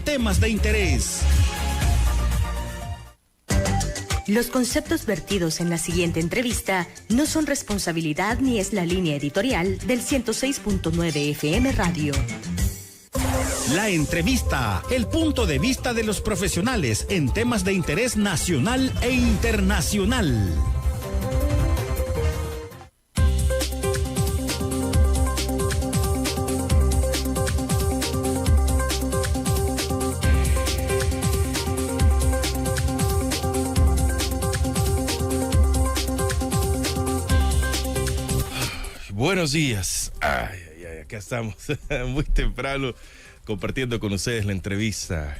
temas de interés. Los conceptos vertidos en la siguiente entrevista no son responsabilidad ni es la línea editorial del 106.9 FM Radio. La entrevista, el punto de vista de los profesionales en temas de interés nacional e internacional. Buenos días. Acá estamos muy temprano compartiendo con ustedes la entrevista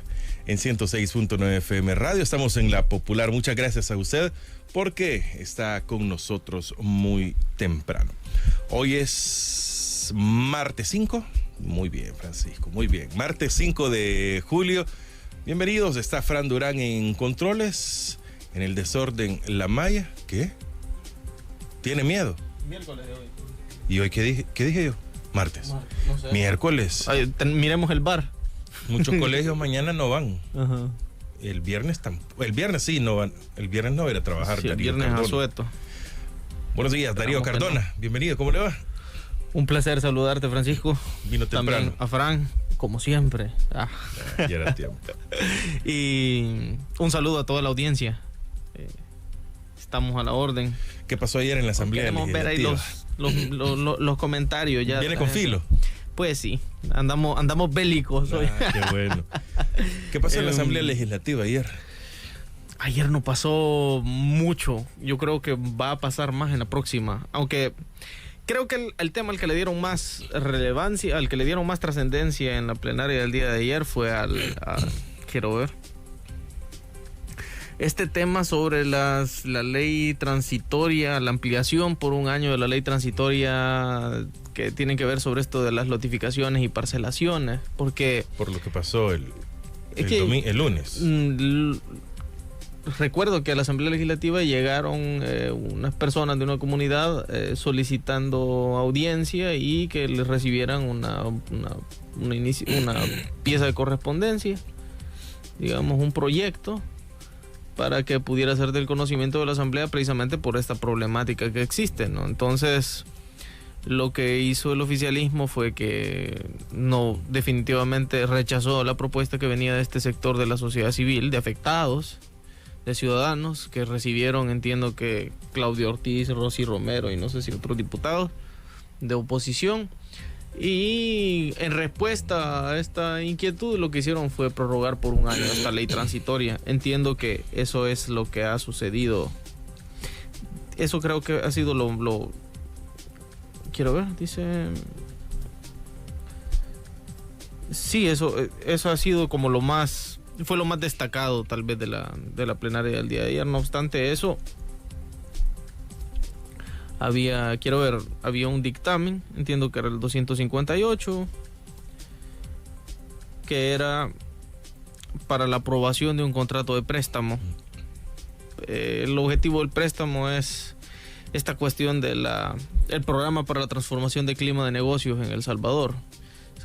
en 106.9 FM Radio. Estamos en La Popular. Muchas gracias a usted porque está con nosotros muy temprano. Hoy es martes 5. Muy bien, Francisco, muy bien. Martes 5 de julio. Bienvenidos. Está Fran Durán en controles. En el desorden La Maya. ¿Qué? ¿Tiene miedo? Miércoles de hoy. ¿Y hoy qué dije yo? Martes. No sé. Miércoles. Ay, miremos el bar. Muchos colegios mañana no van. Ajá. El viernes sí no van. El viernes no va a ir a trabajar. Sí, el Darío viernes Cardona. asueto. Buenos días, Darío Cardona. No. Bienvenido, ¿cómo le va? Un placer saludarte, Francisco. Vino temprano. También a Fran, como siempre. Ya era tiempo. Y un saludo a toda la audiencia. Estamos a la orden. ¿Qué pasó ayer en la Asamblea Queremos ver ahí los comentarios ya. ¿Viene con filo? Pues sí, andamos bélicos hoy. Qué bueno. ¿Qué pasó en la Asamblea Legislativa ayer? Ayer no pasó mucho. Yo creo que va a pasar más en la próxima. Aunque creo que el tema al que le dieron más relevancia, al que le dieron más trascendencia en la plenaria del día de ayer fue quiero ver. Este tema sobre la ley transitoria, la ampliación por un año de la ley transitoria que tienen que ver sobre esto de las notificaciones y parcelaciones, porque... Por lo que pasó el lunes. Recuerdo que a la Asamblea Legislativa llegaron unas personas de una comunidad solicitando audiencia y que les recibieran una pieza de correspondencia, digamos un proyecto, para que pudiera ser del conocimiento de la Asamblea precisamente por esta problemática que existe, ¿no? Entonces, lo que hizo el oficialismo fue que no, definitivamente rechazó la propuesta que venía de este sector de la sociedad civil, de afectados, de ciudadanos que recibieron, entiendo que Claudio Ortiz, Rosy Romero y no sé si otros diputados de oposición. Y en respuesta a esta inquietud lo que hicieron fue prorrogar por un año esta ley transitoria. Entiendo que eso es lo que ha sucedido. Eso creo que ha sido lo quiero ver, dice... Sí, eso ha sido como lo más... Fue lo más destacado tal vez de la plenaria del día de ayer. No obstante eso... Había un dictamen, entiendo que era el 258, que era para la aprobación de un contrato de préstamo. El objetivo del préstamo es esta cuestión del programa para la transformación de clima de negocios en El Salvador.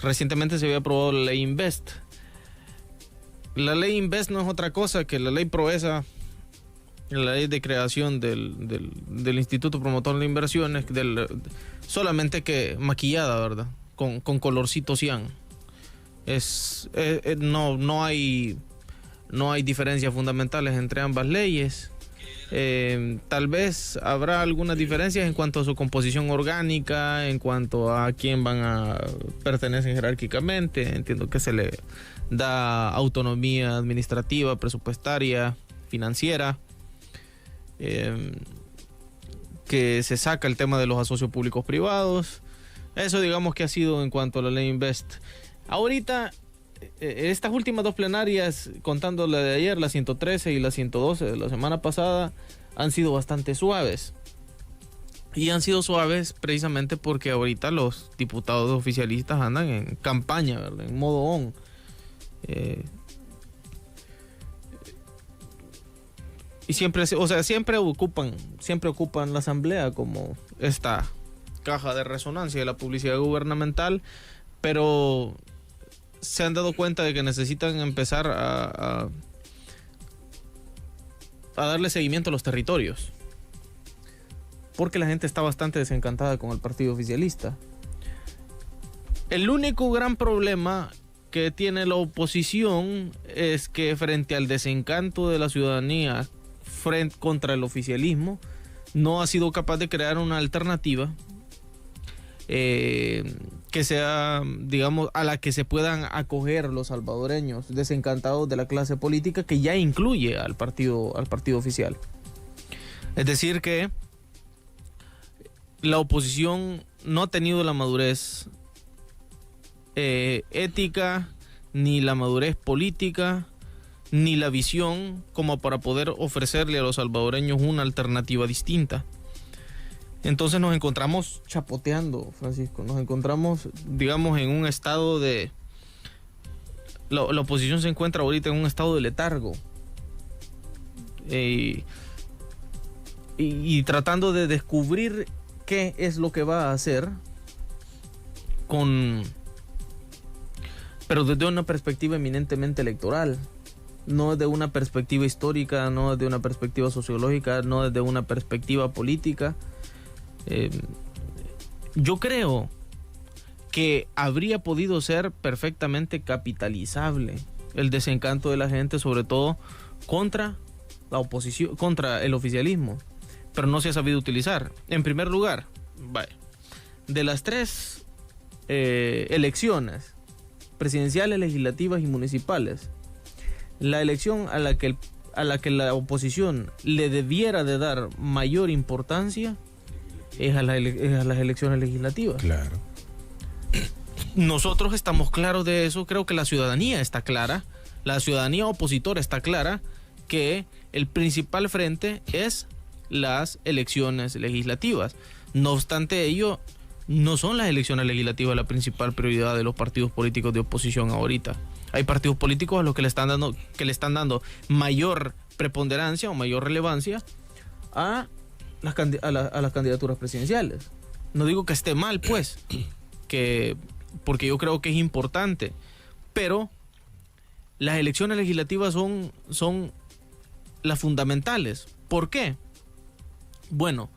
Recientemente se había aprobado la ley Invest. La ley Invest no es otra cosa que la ley Proesa, la ley de creación del Instituto Promotor de Inversiones, solamente que maquillada, ¿verdad? Con colorcito cian. No hay diferencias fundamentales entre ambas leyes. Tal vez habrá algunas diferencias en cuanto a su composición orgánica, en cuanto a quién van a pertenecer jerárquicamente. Entiendo que se le da autonomía administrativa, presupuestaria, financiera. Que se saca el tema de los asocios públicos privados. Eso digamos que ha sido en cuanto a la ley Invest. Ahorita, estas últimas dos plenarias, contando la de ayer, la 113 y la 112 de la semana pasada, han sido bastante suaves. Y han sido suaves precisamente porque ahorita los diputados oficialistas andan en campaña, ¿verdad? En modo on. Y siempre ocupan la Asamblea como esta caja de resonancia de la publicidad gubernamental, pero se han dado cuenta de que necesitan empezar a darle seguimiento a los territorios, porque la gente está bastante desencantada con el partido oficialista. El único gran problema que tiene la oposición es que frente al desencanto de la ciudadanía contra el oficialismo, no ha sido capaz de crear una alternativa que sea, digamos, a la que se puedan acoger los salvadoreños desencantados de la clase política, que ya incluye al partido oficial. Es decir, que la oposición no ha tenido la madurez ética, ni la madurez política, ni la visión como para poder ofrecerle a los salvadoreños una alternativa distinta. Entonces nos encontramos chapoteando, Francisco, nos encontramos, digamos, en un estado de... La oposición se encuentra ahorita en un estado de letargo, y tratando de descubrir qué es lo que va a hacer pero desde una perspectiva eminentemente electoral, no desde una perspectiva histórica, no desde una perspectiva sociológica, no desde una perspectiva política. Yo creo que habría podido ser perfectamente capitalizable el desencanto de la gente, sobre todo contra la oposición, contra el oficialismo, pero no se ha sabido utilizar. En primer lugar, de las 3 elecciones presidenciales, legislativas y municipales, la elección a la que la oposición le debiera de dar mayor importancia es a las elecciones legislativas. Claro. Nosotros estamos claros de eso, creo que la ciudadanía está clara, la ciudadanía opositora está clara que el principal frente es las elecciones legislativas. No obstante ello, no son las elecciones legislativas la principal prioridad de los partidos políticos de oposición ahorita. Hay partidos políticos a los que le están dando mayor preponderancia o mayor relevancia a las candidaturas presidenciales. No digo que esté mal, pues, porque yo creo que es importante, pero las elecciones legislativas son las fundamentales. ¿Por qué? Bueno,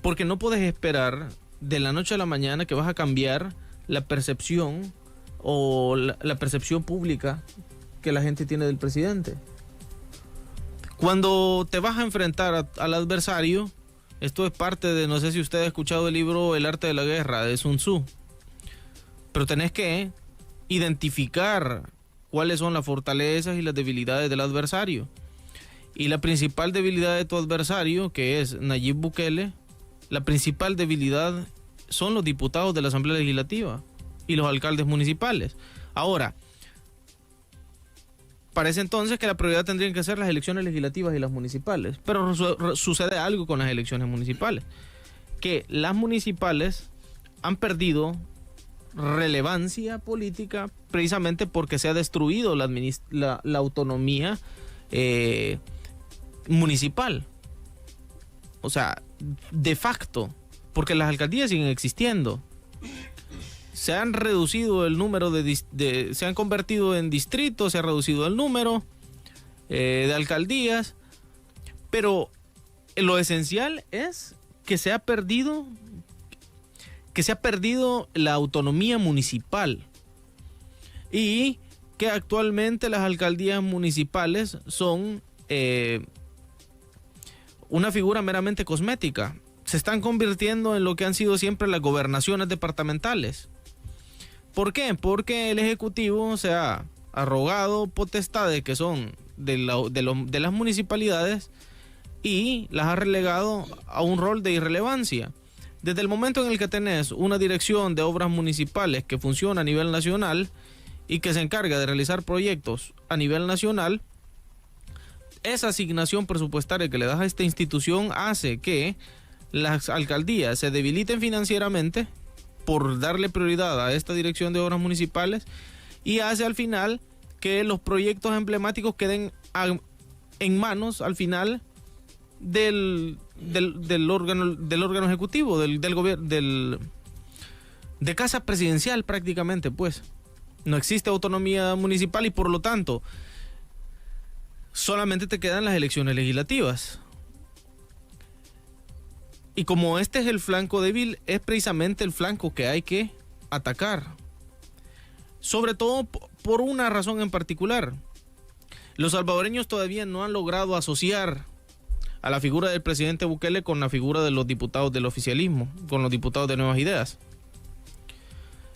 porque no puedes esperar de la noche a la mañana que vas a cambiar la percepción o la percepción pública que la gente tiene del presidente. Cuando te vas a enfrentar al adversario, esto es parte de, no sé si usted ha escuchado el libro El arte de la guerra de Sun Tzu, pero tenés que identificar cuáles son las fortalezas y las debilidades del adversario. Y la principal debilidad de tu adversario, que es Nayib Bukele, la principal debilidad son los diputados de la Asamblea Legislativa y los alcaldes municipales. Ahora, parece entonces que la prioridad tendrían que ser las elecciones legislativas y las municipales, pero sucede algo con las elecciones municipales, que las municipales han perdido relevancia política precisamente porque se ha destruido la autonomía municipal. O sea, de facto, porque las alcaldías siguen existiendo. Se han reducido el número se han convertido en distritos, se ha reducido el número de alcaldías, pero lo esencial es que se ha perdido la autonomía municipal y que actualmente las alcaldías municipales son una figura meramente cosmética. Se están convirtiendo en lo que han sido siempre las gobernaciones departamentales. ¿Por qué? Porque el Ejecutivo se ha arrogado potestades que son de las municipalidades y las ha relegado a un rol de irrelevancia. Desde el momento en el que tenés una dirección de obras municipales que funciona a nivel nacional y que se encarga de realizar proyectos a nivel nacional, esa asignación presupuestaria que le das a esta institución hace que las alcaldías se debiliten financieramente por darle prioridad a esta dirección de obras municipales y hace al final que los proyectos emblemáticos queden en manos al final del órgano ejecutivo, del gobierno, de casa presidencial prácticamente, pues. No existe autonomía municipal y por lo tanto solamente te quedan las elecciones legislativas. Y como este es el flanco débil, es precisamente el flanco que hay que atacar. Sobre todo por una razón en particular. Los salvadoreños todavía no han logrado asociar a la figura del presidente Bukele con la figura de los diputados del oficialismo, con los diputados de Nuevas Ideas.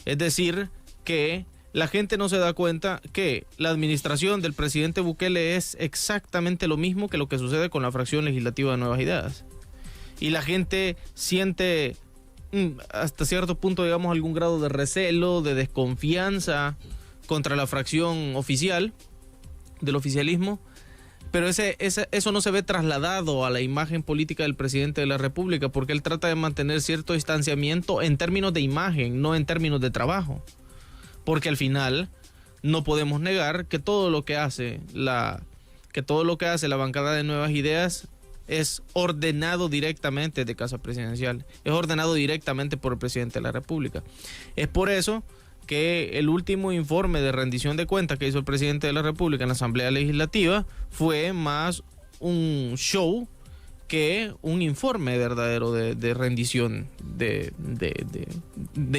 Es decir, que la gente no se da cuenta que la administración del presidente Bukele es exactamente lo mismo que lo que sucede con la fracción legislativa de Nuevas Ideas. Y la gente siente hasta cierto punto, digamos, algún grado de recelo, de desconfianza contra la fracción oficial del oficialismo, pero eso no se ve trasladado a la imagen política del presidente de la República, porque él trata de mantener cierto distanciamiento en términos de imagen, no en términos de trabajo, porque al final no podemos negar que todo lo que hace la bancada de Nuevas Ideas es ordenado directamente de Casa Presidencial, es ordenado directamente por el presidente de la República. Es por eso que el último informe de rendición de cuentas que hizo el presidente de la República en la Asamblea Legislativa fue más un show que un informe verdadero de rendición de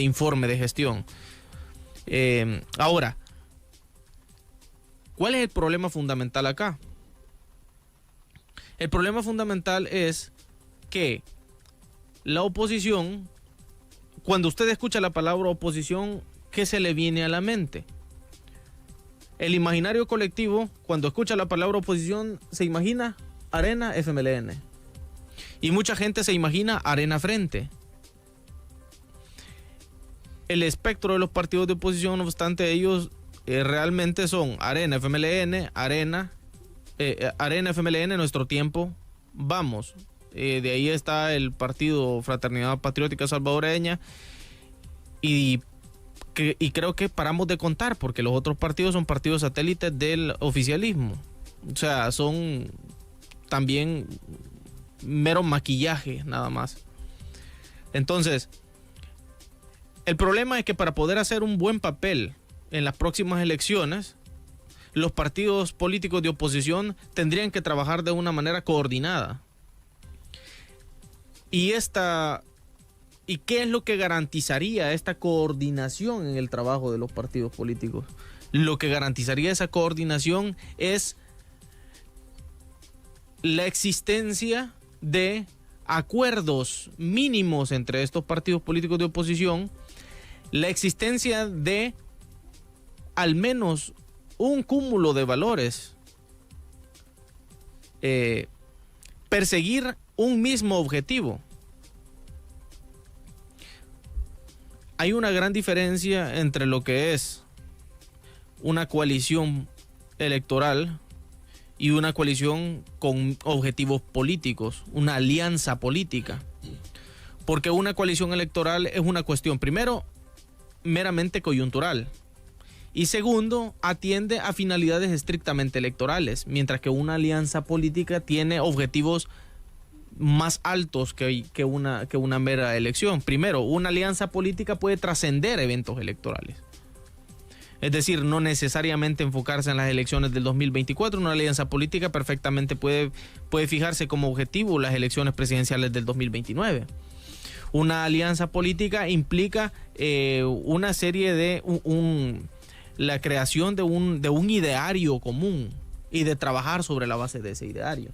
informe de gestión. Ahora, ¿cuál es el problema fundamental acá? El problema fundamental es que la oposición, cuando usted escucha la palabra oposición, ¿qué se le viene a la mente? El imaginario colectivo, cuando escucha la palabra oposición, se imagina Arena FMLN. Y mucha gente se imagina Arena Frente. El espectro de los partidos de oposición, no obstante, ellos realmente son Arena FMLN, Arena FMLN, Nuestro Tiempo, Vamos. De ahí está el partido Fraternidad Patriótica Salvadoreña y creo que paramos de contar porque los otros partidos son partidos satélites del oficialismo. O sea, son también mero maquillaje nada más. Entonces, el problema es que para poder hacer un buen papel en las próximas elecciones, los partidos políticos de oposición tendrían que trabajar de una manera coordinada. ¿Y qué es lo que garantizaría esta coordinación en el trabajo de los partidos políticos? Lo que garantizaría esa coordinación es la existencia de acuerdos mínimos entre estos partidos políticos de oposición, la existencia de al menos un cúmulo de valores, perseguir un mismo objetivo. Hay una gran diferencia entre lo que es una coalición electoral y una coalición con objetivos políticos, una alianza política. Porque una coalición electoral es una cuestión, primero, meramente coyuntural. Y segundo, atiende a finalidades estrictamente electorales, mientras que una alianza política tiene objetivos más altos que una mera elección. Primero, una alianza política puede trascender eventos electorales. Es decir, no necesariamente enfocarse en las elecciones del 2024. Una alianza política perfectamente puede fijarse como objetivo las elecciones presidenciales del 2029. Una alianza política implica una serie de la creación de un ideario común y de trabajar sobre la base de ese ideario.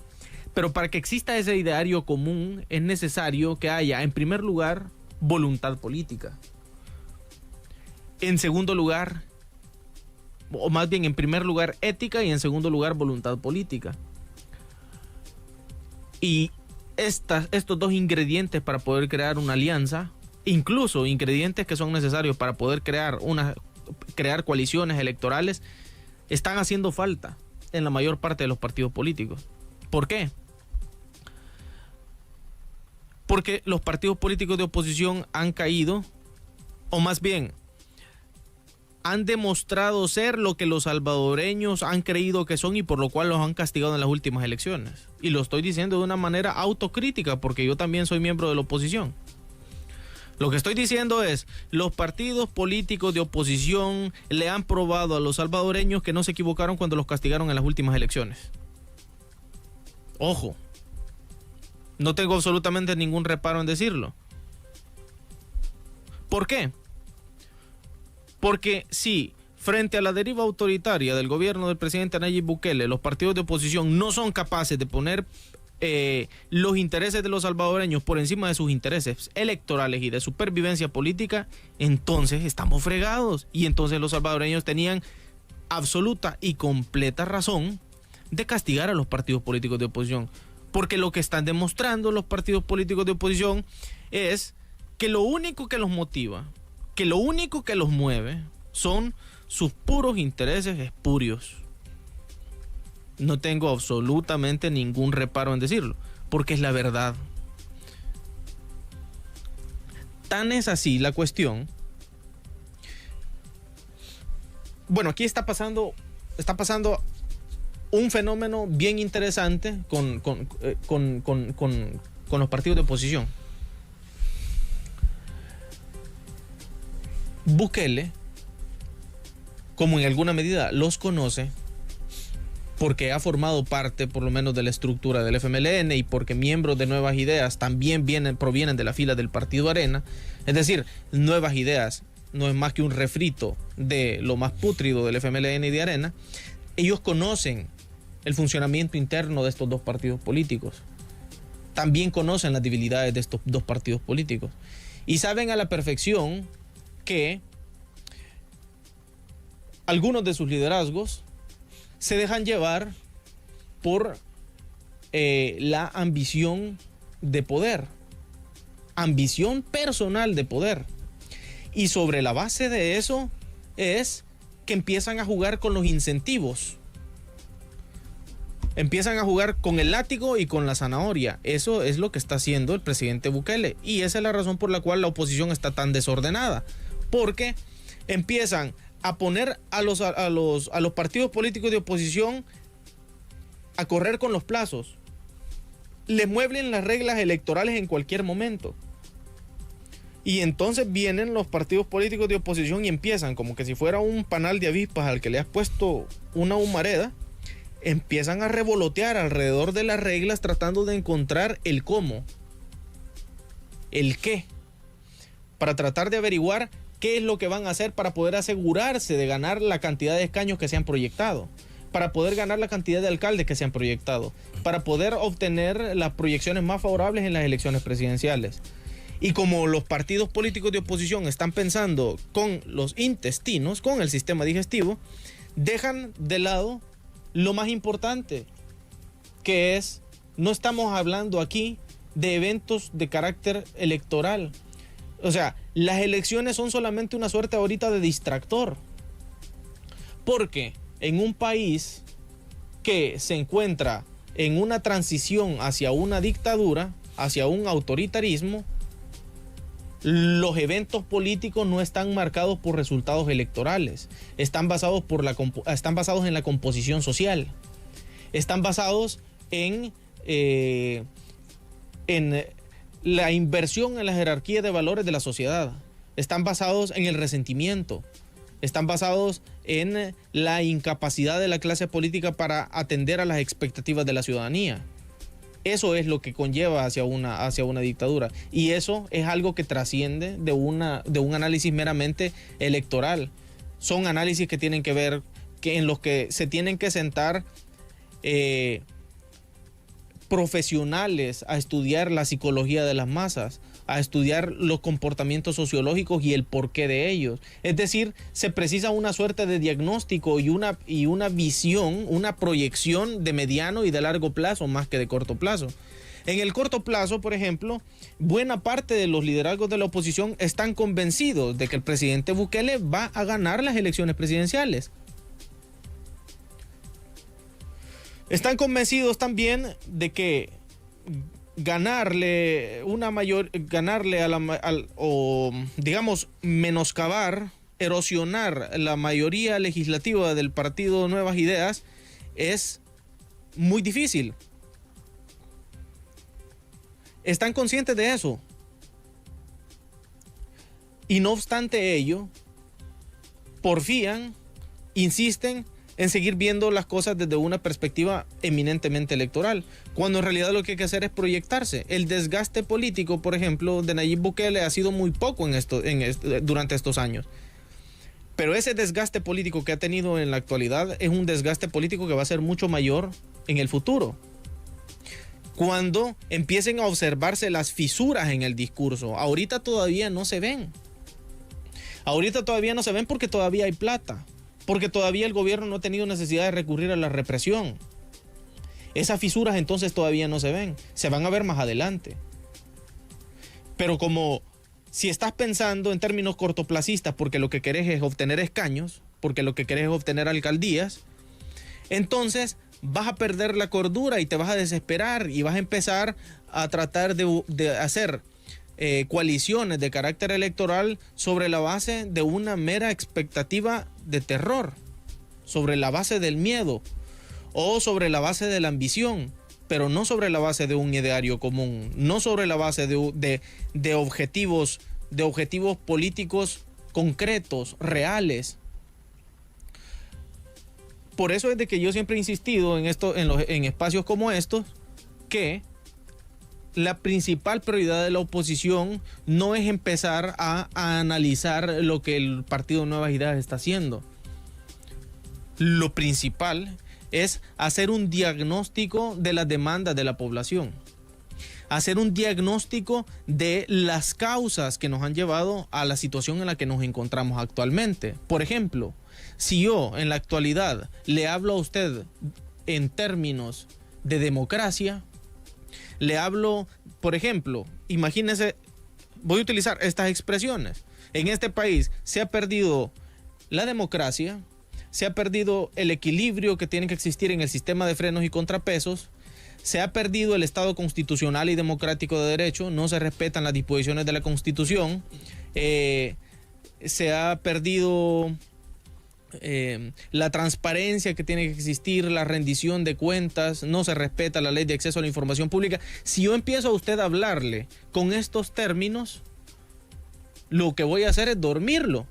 Pero para que exista ese ideario común es necesario que haya, en primer lugar, voluntad política. En segundo lugar, o más bien en primer lugar, ética y en segundo lugar, voluntad política. Y estos dos ingredientes para poder crear una alianza, incluso ingredientes que son necesarios para poder crear coaliciones electorales, están haciendo falta en la mayor parte de los partidos políticos. ¿Por qué? Porque los partidos políticos de oposición han caído, o más bien, han demostrado ser lo que los salvadoreños han creído que son y por lo cual los han castigado en las últimas elecciones. Y lo estoy diciendo de una manera autocrítica porque yo también soy miembro de la oposición. Lo que estoy diciendo es, los partidos políticos de oposición le han probado a los salvadoreños que no se equivocaron cuando los castigaron en las últimas elecciones. Ojo, no tengo absolutamente ningún reparo en decirlo. ¿Por qué? Porque si frente a la deriva autoritaria del gobierno del presidente Nayib Bukele, los partidos de oposición no son capaces de poner los intereses de los salvadoreños por encima de sus intereses electorales y de supervivencia política, entonces estamos fregados. Y entonces los salvadoreños tenían absoluta y completa razón de castigar a los partidos políticos de oposición. Porque lo que están demostrando los partidos políticos de oposición es que lo único que los motiva, que lo único que los mueve son sus puros intereses espurios. No tengo absolutamente ningún reparo en decirlo, porque es la verdad. Tan es así la cuestión. Bueno, aquí está pasando un fenómeno bien interesante con los partidos de oposición. Bukele, como en alguna medida los conoce, porque ha formado parte por lo menos de la estructura del FMLN y porque miembros de Nuevas Ideas también provienen de la fila del Partido Arena. Es decir, Nuevas Ideas no es más que un refrito de lo más pútrido del FMLN y de Arena. Ellos conocen el funcionamiento interno de estos dos partidos políticos. También conocen las debilidades de estos dos partidos políticos. Y saben a la perfección que algunos de sus liderazgos se dejan llevar por la ambición de poder, ambición personal de poder. Y sobre la base de eso es que empiezan a jugar con los incentivos. Empiezan a jugar con el látigo y con la zanahoria. Eso es lo que está haciendo el presidente Bukele. Y esa es la razón por la cual la oposición está tan desordenada. Porque empiezan a poner a los partidos políticos de oposición a correr con los plazos. Les mueven las reglas electorales en cualquier momento. Y entonces vienen los partidos políticos de oposición y empiezan, como que si fuera un panal de avispas al que le has puesto una humareda, empiezan a revolotear alrededor de las reglas tratando de encontrar el cómo, el qué, para tratar de averiguar qué es lo que van a hacer para poder asegurarse de ganar la cantidad de escaños que se han proyectado, para poder ganar la cantidad de alcaldes que se han proyectado, para poder obtener las proyecciones más favorables en las elecciones presidenciales. Y como los partidos políticos de oposición están pensando con los intestinos, con el sistema digestivo, dejan de lado lo más importante, que es, no estamos hablando aquí de eventos de carácter electoral. O sea, las elecciones son solamente una suerte ahorita de distractor. Porque en un país que se encuentra en una transición hacia una dictadura, hacia un autoritarismo, los eventos políticos no están marcados por resultados electorales, están basados en la composición social, están basados en la inversión en la jerarquía de valores de la sociedad, están basados en el resentimiento, están basados en la incapacidad de la clase política para atender a las expectativas de la ciudadanía. Eso es lo que conlleva hacia una dictadura. Y eso es algo que trasciende de un análisis meramente electoral. Son análisis que tienen que ver, en los que se tienen que sentar profesionales a estudiar la psicología de las masas, a estudiar los comportamientos sociológicos y el porqué de ellos. Es decir, se precisa una suerte de diagnóstico y una visión, una proyección de mediano y de largo plazo más que de corto plazo. En el corto plazo, por ejemplo, buena parte de los liderazgos de la oposición están convencidos de que el presidente Bukele va a ganar las elecciones presidenciales. Están convencidos también de que menoscabar, erosionar la mayoría legislativa del partido Nuevas Ideas es muy difícil. Están conscientes de eso. Y no obstante ello, porfían, insisten en seguir viendo las cosas desde una perspectiva eminentemente electoral, cuando en realidad lo que hay que hacer es proyectarse. El desgaste político, por ejemplo, de Nayib Bukele ha sido muy poco durante estos años. Pero ese desgaste político que ha tenido en la actualidad es un desgaste político que va a ser mucho mayor en el futuro, cuando empiecen a observarse las fisuras en el discurso. Ahorita todavía no se ven. Ahorita todavía no se ven porque todavía hay plata, porque todavía el gobierno no ha tenido necesidad de recurrir a la represión. Esas fisuras entonces todavía no se ven, se van a ver más adelante. Pero como si estás pensando en términos cortoplacistas porque lo que querés es obtener escaños, porque lo que querés es obtener alcaldías, entonces vas a perder la cordura y te vas a desesperar y vas a empezar a tratar de hacer coaliciones de carácter electoral sobre la base de una mera expectativa de terror, sobre la base del miedo o sobre la base de la ambición, pero no sobre la base de un ideario común, no sobre la base de objetivos políticos concretos, reales. Por eso es de que yo siempre he insistido en espacios como estos, que la principal prioridad de la oposición no es empezar a analizar lo que el Partido Nuevas Ideas está haciendo. Lo principal es hacer un diagnóstico de las demandas de la población, hacer un diagnóstico de las causas que nos han llevado a la situación en la que nos encontramos actualmente. Por ejemplo, si yo en la actualidad le hablo a usted en términos de democracia, le hablo, por ejemplo, imagínese, voy a utilizar estas expresiones. En este país se ha perdido la democracia, se ha perdido el equilibrio que tiene que existir en el sistema de frenos y contrapesos, se ha perdido el Estado constitucional y democrático de derecho, no se respetan las disposiciones de la Constitución, se ha perdido la transparencia que tiene que existir, la rendición de cuentas, no se respeta la ley de acceso a la información pública. Si yo empiezo a usted a hablarle con estos términos, lo que voy a hacer es dormirlo.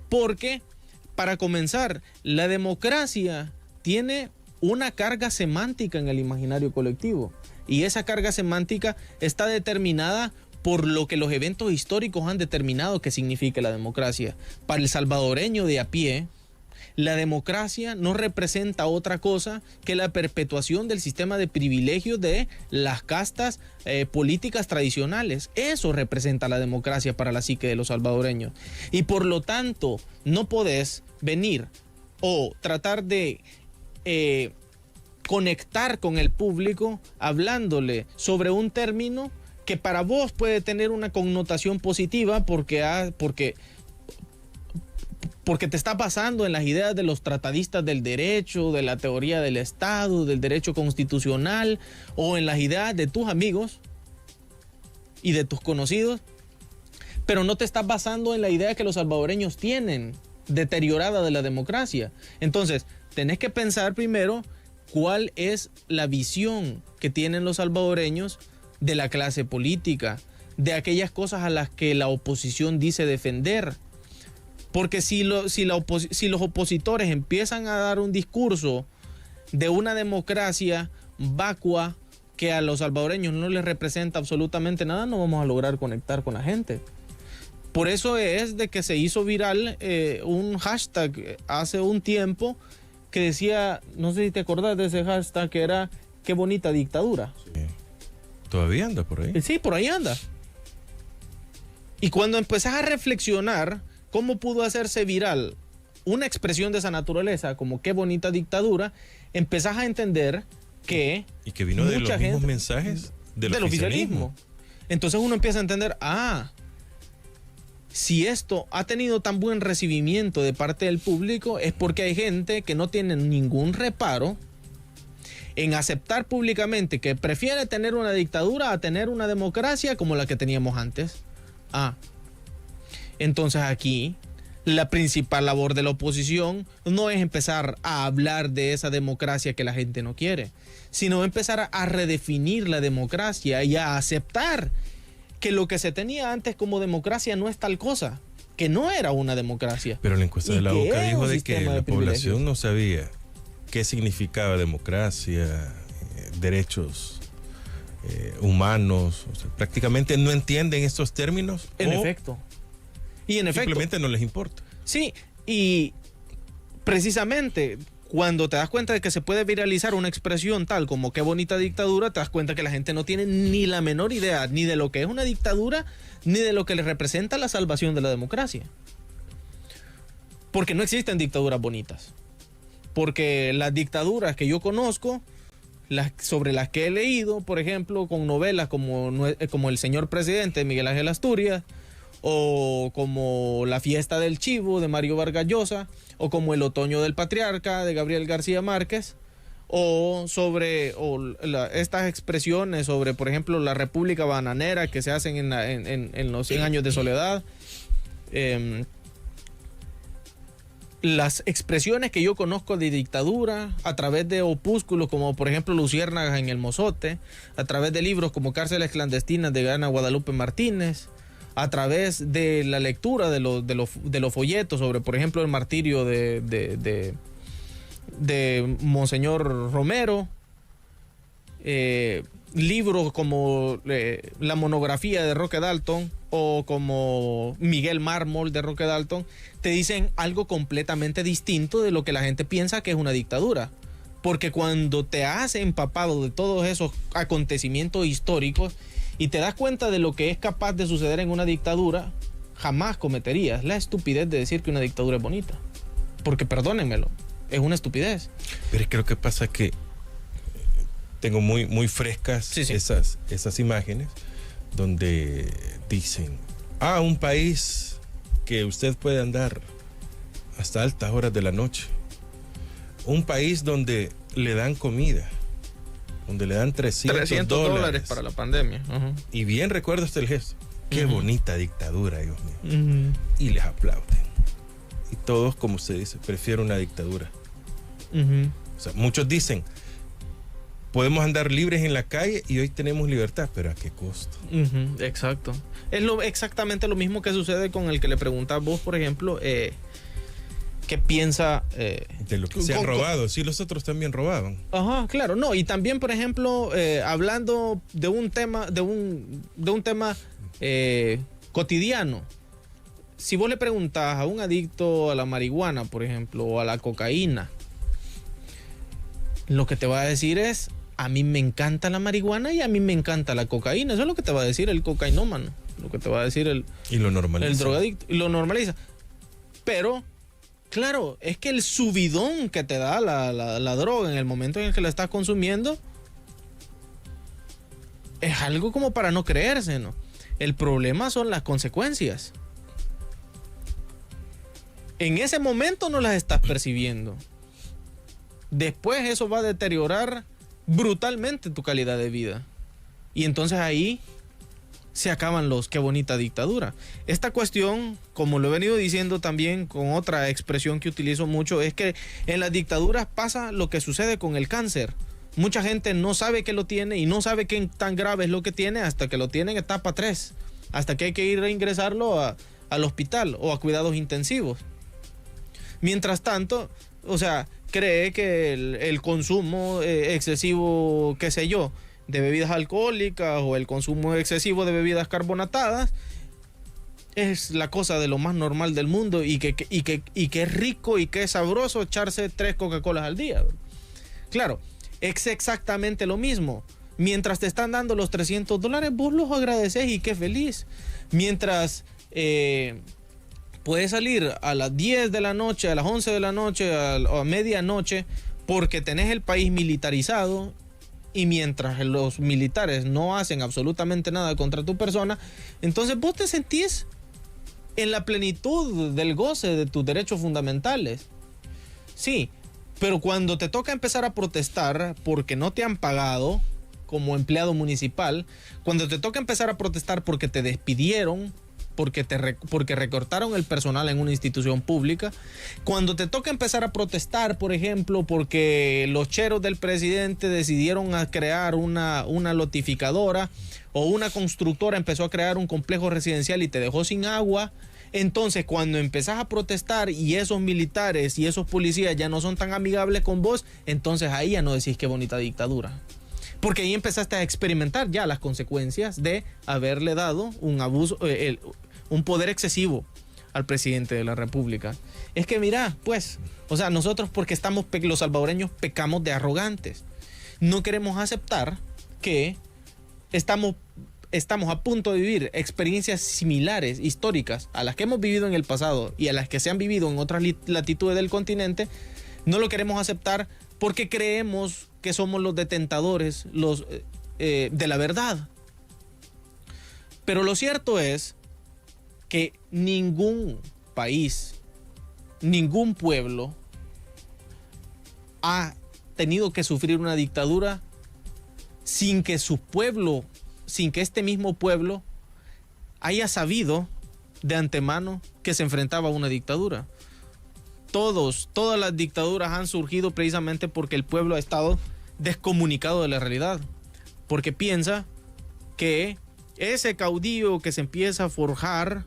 Porque, para comenzar, la democracia tiene una carga semántica en el imaginario colectivo. Y esa carga semántica está determinada por lo que los eventos históricos han determinado que significa la democracia. Para el salvadoreño de a pie, la democracia no representa otra cosa que la perpetuación del sistema de privilegios de las castas políticas tradicionales. Eso representa la democracia para la psique de los salvadoreños. Y por lo tanto, no podés venir o tratar de conectar con el público hablándole sobre un término que para vos puede tener una connotación positiva porque te está basando en las ideas de los tratadistas del derecho, de la teoría del Estado, del derecho constitucional, o en las ideas de tus amigos y de tus conocidos, pero no te estás basando en la idea que los salvadoreños tienen deteriorada de la democracia. Entonces, tenés que pensar primero cuál es la visión que tienen los salvadoreños de la clase política, de aquellas cosas a las que la oposición dice defender. Porque si los opositores empiezan a dar un discurso de una democracia vacua que a los salvadoreños no les representa absolutamente nada, no vamos a lograr conectar con la gente. Por eso es de que se hizo viral un hashtag hace un tiempo que decía, no sé si te acordás de ese hashtag, que era "qué bonita dictadura". Sí. ¿Todavía anda por ahí? Sí, por ahí anda. Y cuando empezás a reflexionar cómo pudo hacerse viral una expresión de esa naturaleza, como "qué bonita dictadura", empezás a entender que... Y que vino de los mismos mensajes del oficialismo. Entonces uno empieza a entender, si esto ha tenido tan buen recibimiento de parte del público, es porque hay gente que no tiene ningún reparo en aceptar públicamente que prefiere tener una dictadura a tener una democracia como la que teníamos antes. Entonces aquí la principal labor de la oposición no es empezar a hablar de esa democracia que la gente no quiere, sino empezar a redefinir la democracia y a aceptar que lo que se tenía antes como democracia no es tal cosa, que no era una democracia. Pero la encuesta de la que OCA era dijo un de que sistema de la población privilegios. no sabía qué significaba democracia, derechos humanos, o sea, prácticamente no entienden estos términos. En o efecto. Y en efecto. Simplemente no les importa. Sí, y precisamente cuando te das cuenta de que se puede viralizar una expresión tal como qué bonita dictadura, te das cuenta que la gente no tiene ni la menor idea ni de lo que es una dictadura, ni de lo que le representa la salvación de la democracia. Porque no existen dictaduras bonitas. Porque las dictaduras que yo conozco, sobre las que he leído, por ejemplo, con novelas como El señor presidente de Miguel Ángel Asturias, o como La fiesta del chivo de Mario Vargas Llosa, o como El otoño del patriarca de Gabriel García Márquez, o sobre estas expresiones sobre, por ejemplo, la República Bananera que se hacen en los 100 años de soledad. Las expresiones que yo conozco de dictadura a través de opúsculos como por ejemplo Luciérnagas en el Mozote, a través de libros como Cárceles clandestinas de Ana Guadalupe Martínez, a través de la lectura de los folletos sobre por ejemplo el martirio de Monseñor Romero, libros como la monografía de Roque Dalton o como Miguel Mármol de Roque Dalton, te dicen algo completamente distinto de lo que la gente piensa que es una dictadura. Porque cuando te has empapado de todos esos acontecimientos históricos y te das cuenta de lo que es capaz de suceder en una dictadura, jamás cometerías la estupidez de decir que una dictadura es bonita. Porque perdónenmelo, es una estupidez. Pero creo que pasa que tengo muy frescas sí. esas imágenes donde dicen, un país que usted puede andar hasta altas horas de la noche. Un país donde le dan comida, donde le dan $300 dólares para la pandemia. Uh-huh. Y bien recuerdo el gesto. Qué bonita dictadura, Dios mío. Uh-huh. Y les aplauden. Y todos, como usted dice, prefieren una dictadura. Uh-huh. O sea, muchos dicen, podemos andar libres en la calle y hoy tenemos libertad, pero ¿a qué costo? Uh-huh. Exacto. Es exactamente lo mismo que sucede con el que le preguntas vos, por ejemplo, ¿qué piensa? De lo que se han robado. Sí, los otros también robaban. Ajá, claro. No, y también, por ejemplo, hablando de un tema, de un tema cotidiano. Si vos le preguntás a un adicto a la marihuana, por ejemplo, o a la cocaína, lo que te va a decir es, a mí me encanta la marihuana y a mí me encanta la cocaína. Eso es lo que te va a decir el cocainómano. Lo que te va a decir y lo normaliza. El drogadicto. Y lo normaliza. Pero, claro, es que el subidón que te da la droga en el momento en el que la estás consumiendo es algo como para no creerse, ¿no? El problema son las consecuencias. En ese momento no las estás percibiendo. Después eso va a deteriorar brutalmente tu calidad de vida. Y entonces ahí se acaban los qué bonita dictadura. Esta cuestión, como lo he venido diciendo también con otra expresión que utilizo mucho, es que en las dictaduras pasa lo que sucede con el cáncer. Mucha gente no sabe que lo tiene y no sabe qué tan grave es lo que tiene hasta que lo tiene en etapa 3, hasta que hay que ir a ingresarlo al hospital o a cuidados intensivos. Mientras tanto, o sea, cree que el consumo excesivo, qué sé yo, de bebidas alcohólicas o el consumo excesivo de bebidas carbonatadas es la cosa de lo más normal del mundo y que es rico y que es sabroso echarse 3 Coca-Colas al día. Claro, es exactamente lo mismo. Mientras te están dando los $300, vos los agradeces y qué feliz. Mientras puedes salir a las 10 de la noche, a las 11 de la noche, a medianoche, porque tenés el país militarizado y mientras los militares no hacen absolutamente nada contra tu persona, entonces vos te sentís en la plenitud del goce de tus derechos fundamentales. Sí, pero cuando te toca empezar a protestar porque no te han pagado como empleado municipal, cuando te toca empezar a protestar porque te despidieron porque recortaron el personal en una institución pública. Cuando te toca empezar a protestar, por ejemplo, porque los cheros del presidente decidieron a crear una lotificadora, o una constructora empezó a crear un complejo residencial y te dejó sin agua, entonces cuando empezás a protestar y esos militares y esos policías ya no son tan amigables con vos, entonces ahí ya no decís qué bonita dictadura. Porque ahí empezaste a experimentar ya las consecuencias de haberle dado un abuso, un poder excesivo al presidente de la República. Es que mira, pues, o sea, nosotros porque los salvadoreños pecamos de arrogantes. No queremos aceptar que estamos a punto de vivir experiencias similares, históricas, a las que hemos vivido en el pasado y a las que se han vivido en otras latitudes del continente. No lo queremos aceptar porque creemos que somos los detentadores de la verdad. Pero lo cierto es que ningún país, ningún pueblo ha tenido que sufrir una dictadura sin que su pueblo, sin que este mismo pueblo haya sabido de antemano que se enfrentaba a una dictadura. Todas las dictaduras han surgido precisamente porque el pueblo ha estado descomunicado de la realidad, porque piensa que ese caudillo que se empieza a forjar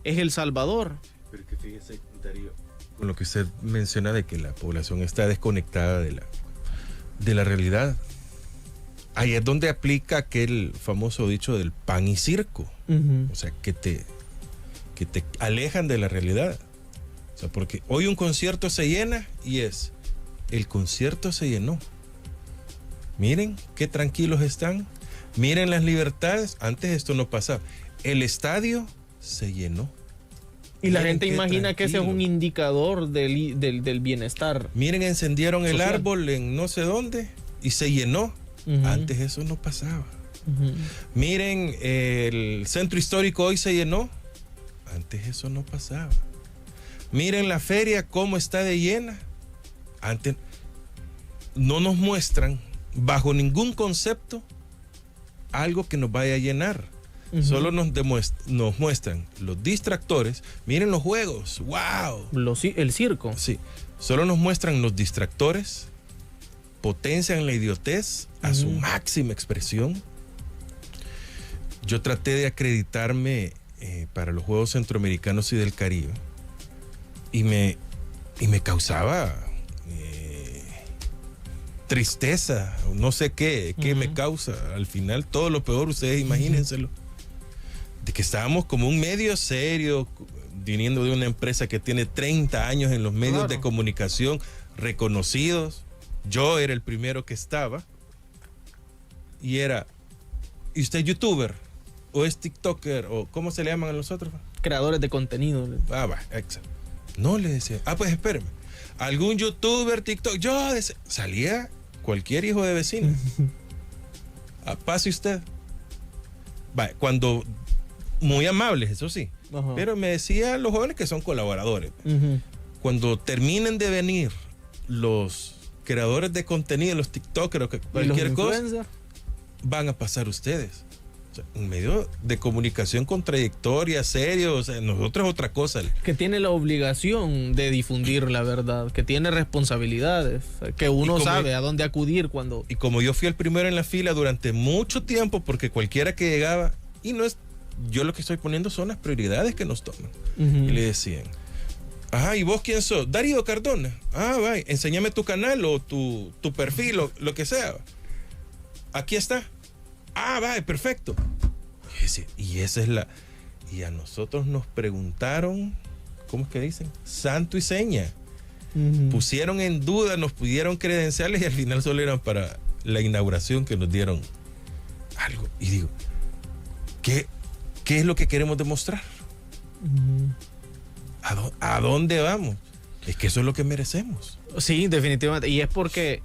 es el salvador. Pero que fíjese, Darío, con lo que usted menciona de que la población está desconectada de la realidad. Ahí es donde aplica aquel famoso dicho del pan y circo. O sea, que te alejan de la realidad. O sea, porque hoy un concierto se llena y el concierto se llenó. Miren qué tranquilos están. Miren las libertades. Antes esto no pasaba. El estadio se llenó. Y la gente imagina que ese es un indicador del bienestar. Miren, encendieron el árbol en no sé dónde y se llenó. Antes eso no pasaba. Miren, el centro histórico hoy se llenó. Antes eso no pasaba. Miren la feria cómo está de llena. Antes no nos muestran bajo ningún concepto algo que nos vaya a llenar. Solo nos muestran los distractores. Miren los juegos. ¡Wow! El circo. Sí. Solo nos muestran los distractores. Potencian la idiotez a su máxima expresión. Yo traté de acreditarme para los Juegos Centroamericanos y del Caribe y me causaba tristeza, no sé qué me causa. Al final todo lo peor, ustedes imagínenselo, de que estábamos como un medio serio, viniendo de una empresa que tiene 30 años en los medios de comunicación reconocidos. Yo era el primero que estaba y era, ¿y usted es youtuber? ¿O es tiktoker? ¿O cómo se le llaman a los otros? Creadores de contenido. Ah, va, exacto. No, le decía, pues espéreme, algún youtuber, tiktok, salía cualquier hijo de vecino. Pase usted. Va, cuando, muy amables, eso sí, pero me decían los jóvenes que son colaboradores. Cuando terminen de venir los creadores de contenido, los tiktokers, cualquier cosa, van a pasar ustedes. O sea, un medio de comunicación con trayectoria, serio, o sea, nosotros otra cosa. Que tiene la obligación de difundir la verdad, que tiene responsabilidades, que uno sabe a dónde acudir cuando... Y como yo fui el primero en la fila durante mucho tiempo, porque cualquiera que llegaba, y no es, yo lo que estoy poniendo son las prioridades que nos toman. Y le decían, ajá, ¿y vos quién sos? Darío Cardona. Ah, vaya, enséñame tu canal o tu perfil o lo que sea. Aquí está. Ah, vaya, perfecto. Y esa es la... Y a nosotros nos preguntaron, ¿cómo es que dicen? Santo y seña. Pusieron en duda, nos pidieron credenciales y al final solo eran para la inauguración que nos dieron algo. Y digo, ¿qué es lo que queremos demostrar? ¿A dónde vamos? Es que eso es lo que merecemos. Sí, definitivamente. Y es porque,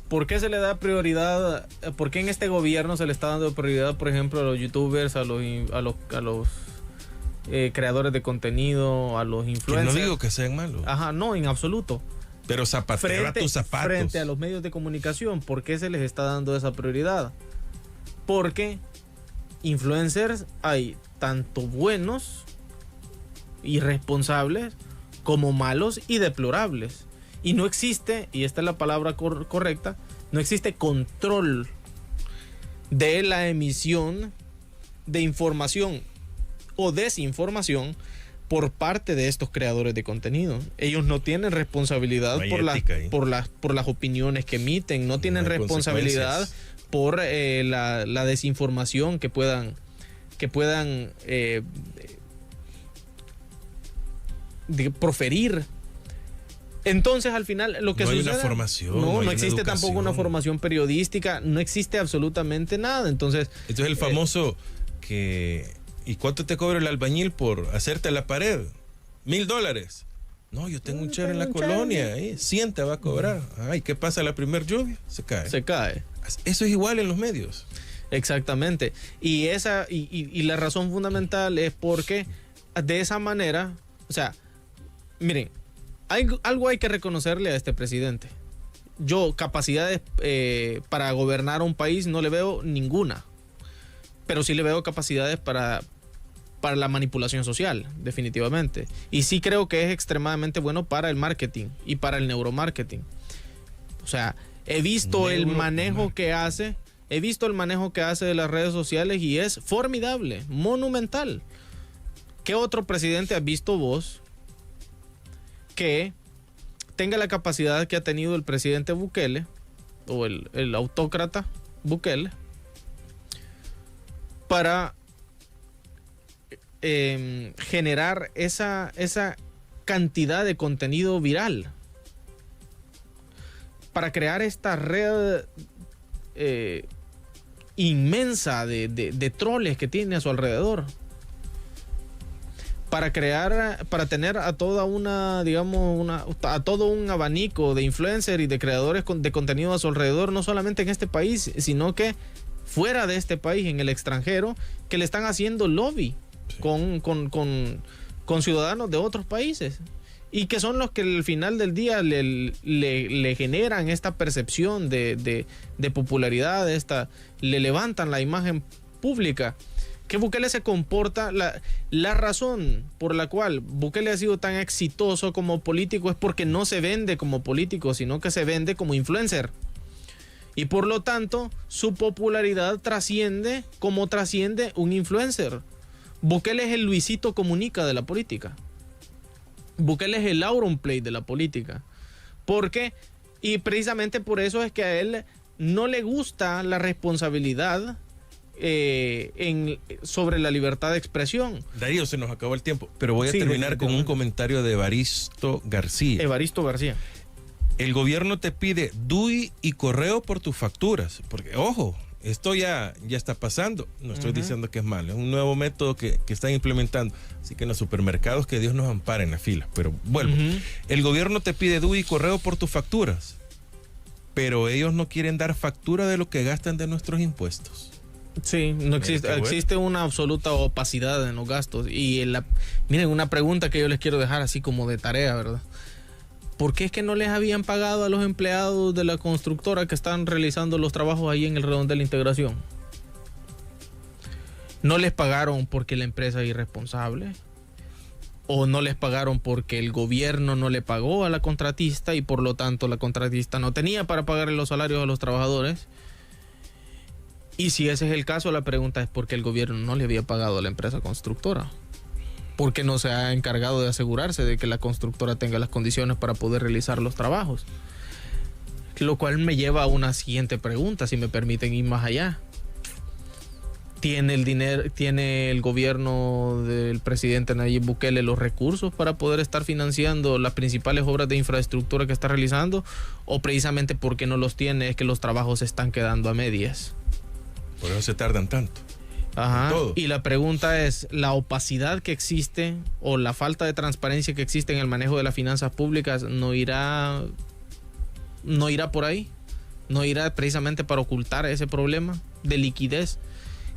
¿por qué se le da prioridad? ¿Por qué en este gobierno se le está dando prioridad, por ejemplo, a los youtubers, a los creadores de contenido, a los influencers? Que no digo que sean malos. Ajá, no, en absoluto. Pero zapatea tus zapatos. Frente a los medios de comunicación, ¿por qué se les está dando esa prioridad? Porque influencers hay tanto buenos y responsables como malos y deplorables. Y no existe, y esta es la palabra correcta, no existe control de la emisión de información o desinformación por parte de estos creadores de contenido. Ellos no tienen responsabilidad por las opiniones que emiten, no tienen responsabilidad por la desinformación que puedan proferir. Entonces, al final, lo que sucede... No hay una formación, no existe tampoco una formación periodística, no existe absolutamente nada. Entonces el famoso que... ¿Y cuánto te cobra el albañil por hacerte la pared? $1,000. No, yo tengo un chero en la colonia, 100 te va a cobrar. Ay, ¿qué pasa la primer lluvia? Se cae. Eso es igual en los medios. Exactamente. Y la razón fundamental es porque de esa manera, o sea, miren, algo hay que reconocerle a este presidente. Yo capacidades para gobernar un país no le veo ninguna, pero sí le veo capacidades para la manipulación social, definitivamente. Y sí creo que es extremadamente bueno para el marketing y para el neuromarketing. O sea, he visto el manejo que hace de las redes sociales y es formidable, monumental. ¿Qué otro presidente has visto vos que tenga la capacidad que ha tenido el presidente Bukele o el autócrata Bukele para generar esa cantidad de contenido viral, para crear esta red inmensa de troles que tiene a su alrededor, para tener a toda una, digamos, a todo un abanico de influencers y de creadores de contenido a su alrededor, no solamente en este país, sino que fuera de este país, en el extranjero, que le están haciendo lobby con ciudadanos de otros países, y que son los que al final del día le generan esta percepción de popularidad, le levantan la imagen pública. Que Bukele se comporta, la razón por la cual Bukele ha sido tan exitoso como político es porque no se vende como político, sino que se vende como influencer. Y por lo tanto, su popularidad trasciende como trasciende un influencer. Bukele es el Luisito Comunica de la política. Bukele es el Auronplay de la política. ¿Por qué? Y precisamente por eso es que a él no le gusta la responsabilidad sobre la libertad de expresión. Darío, se nos acabó el tiempo, pero voy a terminar con un comentario de Evaristo García. El gobierno te pide DUI y correo por tus facturas, porque ojo, esto ya está pasando. No estoy diciendo que es malo, es un nuevo método que están implementando. Así que en los supermercados, que Dios nos ampare en la fila. Pero vuelvo, el gobierno te pide DUI y correo por tus facturas, pero ellos no quieren dar factura de lo que gastan de nuestros impuestos. Sí, no existe una absoluta opacidad en los gastos. Y miren, una pregunta que yo les quiero dejar así como de tarea, ¿verdad? ¿Por qué es que no les habían pagado a los empleados de la constructora que están realizando los trabajos ahí en el Redondel de la Integración? ¿No les pagaron porque la empresa es irresponsable? ¿O no les pagaron porque el gobierno no le pagó a la contratista y por lo tanto la contratista no tenía para pagarle los salarios a los trabajadores? Y si ese es el caso, la pregunta es ¿por qué el gobierno no le había pagado a la empresa constructora? ¿Por qué no se ha encargado de asegurarse de que la constructora tenga las condiciones para poder realizar los trabajos? Lo cual me lleva a una siguiente pregunta, si me permiten ir más allá. ¿Tiene el gobierno del presidente Nayib Bukele los recursos para poder estar financiando las principales obras de infraestructura que está realizando? ¿O precisamente porque no los tiene es que los trabajos se están quedando a medias? Por eso se tardan tanto. Ajá. Y la pregunta es, ¿la opacidad que existe o la falta de transparencia que existe en el manejo de las finanzas públicas no irá por ahí? ¿No irá precisamente para ocultar ese problema de liquidez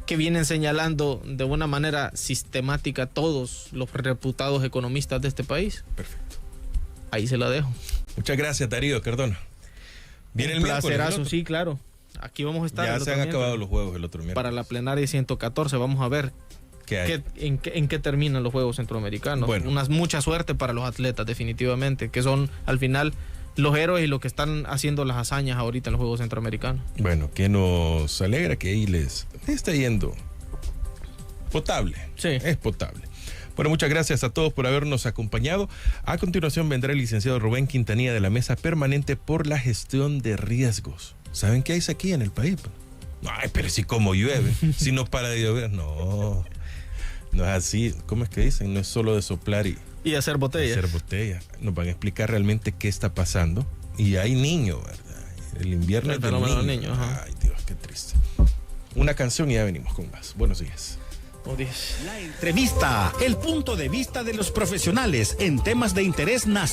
que vienen señalando de una manera sistemática todos los reputados economistas de este país? Perfecto. Ahí se la dejo. Muchas gracias, Darío Cardona. Viene el placerazo, sí, claro. Aquí vamos a estar. Ya se han acabado los juegos el otro miércoles. Para la plenaria 114 vamos a ver ¿En qué terminan los Juegos Centroamericanos? Bueno. Mucha suerte para los atletas, definitivamente, que son al final los héroes y los que están haciendo las hazañas ahorita en los Juegos Centroamericanos. Bueno, que nos alegra que ahí les está yendo potable. Sí. Es potable. Bueno, muchas gracias a todos por habernos acompañado. A continuación vendrá el licenciado Rubén Quintanilla de la Mesa Permanente por la Gestión de Riesgos. ¿Saben qué hay aquí en el país? Ay, pero si como llueve, si no para de llover, no es así. ¿Cómo es que dicen? No es solo de soplar y hacer botellas. Hacer botellas. Nos van a explicar realmente qué está pasando. Y hay niños, ¿verdad? El invierno es del niño. Ay, Dios, qué triste. Una canción y ya venimos con más. Buenos días. La entrevista, el punto de vista de los profesionales en temas de interés nacional.